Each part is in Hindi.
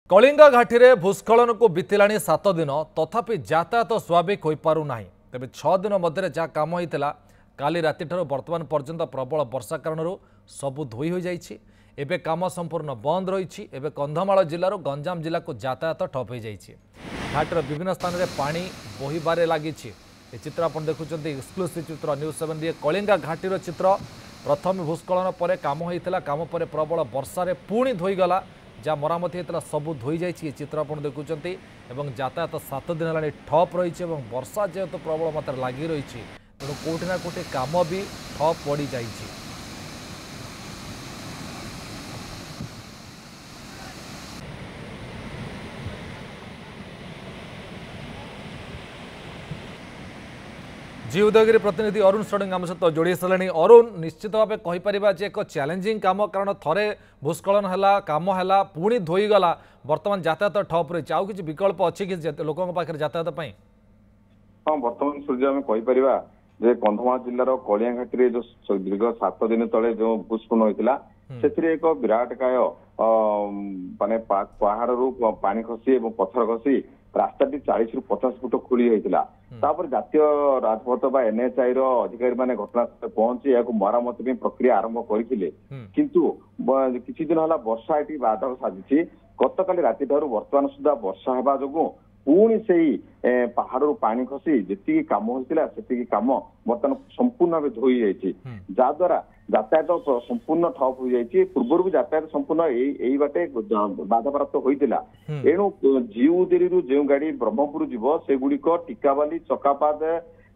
कलिंगा घाटी में भूस्खलन को बीतला 7 दिन तथापि यातायात स्वाभाविक हो पार ना तेज 6 दिन मध्य जहाँ कम होता काली राति बर्तमान पर्यंत प्रबल वर्षा कारण सबू धोई हो जाइए एबे काम संपूर्ण बंद रही एबे कंधमाल जिलूर गंजाम जिला को यातायात ठप हो जाइए घाटर विभिन्न स्थान में पानी बोहबार लगी चित्र आप देखुं एक्सक्लूसिव चित्र न्यूज 7 कलिंगा घाटीर चित्र प्रथम भूस्खलन पर काम होता काम पर प्रबल वर्षा पुणी धोईगला जहाँ मरामती होता सबू धोई जाइए चित्र आप देखुं यातायात 7 दिन है ठप रही वर्षा जेहेतु प्रबल मात्रा लगी रही तेणु कौटि ना कौटि काम भी ठप पड़ जाइए। जी उदयगिरी प्रतिनिधि अरुण षडंगी आम सहित जोड़ी सारे। अरुण निश्चित भाव कहीपर एक चैलेंजिंग काम कारण थरे भूस्खलन है कम है पुणी धोईगला बर्तमान यातायात ठप रही आउ कि विकल्प अच्छी कि लोकों पाखे यातायात हाँ बर्तमान सूर्य आम कहीपर जे कंधमाल जिलार कलिया घाटी जो दीर्घ 7 दिन तले जो भूस्खलन होता से एक विराटकाय माने पहाड़ पानी खसी और पत्थर खसी रास्ताटी 40 ରୁ 50 फुट खोली होता जातीय राजपथ एनएचआई अधिकारी मैंने घटनास्थल पहुंची या मरामती प्रक्रिया आरंभ करते किंतु किसी दिन है वर्षा ये बाधक साधी गतकाली राति बर्तमान सुधा वर्षा होगा जो पुणी से पहाड़ पानी खसी जी कम होता से कम बर्तमान संपूर्ण भाव धोई जाइए जहाद्वारा यातायात संपूर्ण ठप हो जाइए पूर्व भी यातायात संपूर्ण यही बाटे बाधाप्राप्त होता एणु जीउदेरी जो गाड़ी ब्रह्मपुर जीव से गुड़िक टिकाबाली चकापाद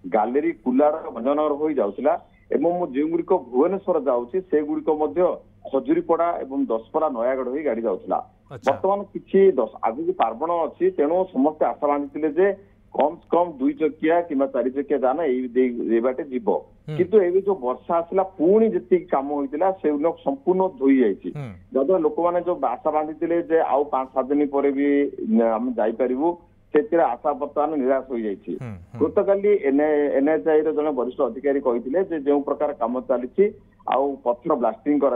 गालेरी कुलाड़ भंजनगर हो जाऊला जो गुड़िक भुवनेश्वर जाऊँगी से गुड़िक खजुरीपड़ा और दशपल्ला नयागढ़ हो गाड़ी जाऊला बर्तमान किसी आगे पार्वण अच्छी तेणु समस्ते आशा बांधि कम से कम 2 चकिया कि 4 चकिया जान ये बाटे जीव किंतु ए जो वर्षा आसला पुणी जी कम होता से संपूर्ण धोई जाइए जहाद्वारा लोक मैंने जो आशा बांधि आउ 5-7 दिन पर भी आम जापरू से आशा बर्तमान निराश हो जाइए। गतकाली एनएचआई जन वरिष्ठ अधिकारी कहते जो प्रकार कम चली पत्थर ब्लास्टिंग कर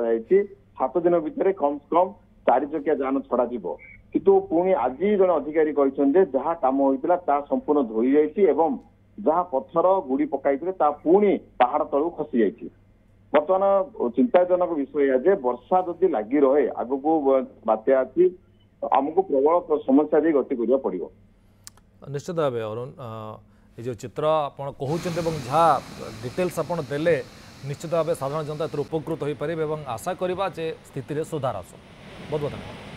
7 दिन भितर कम से कम 4 चकिया जान छड़ा किंतु पुणी आज जन अधिकारी कहते जहाँ कम होता संपूर्ण धोई जाइए जहाँ पत्थर गुड़ी पकाई पुणी पहाड़ तलू खसी जाइए। बर्तमान चिंताजनक विषय है वर्षा जदि लगी रहे आग को बात्या अच्छी आमको प्रबल समस्या दे गति करा पड़ो निश्चित भाव अरुण ये जो चित्र आप कहते जहाँ डिटेल्स आप देले निश्चित भाव साधारण जनता उपकृत हो पारे आशा करवा जे स्थिति सुधार आसो बहुत बहुत धन्यवाद।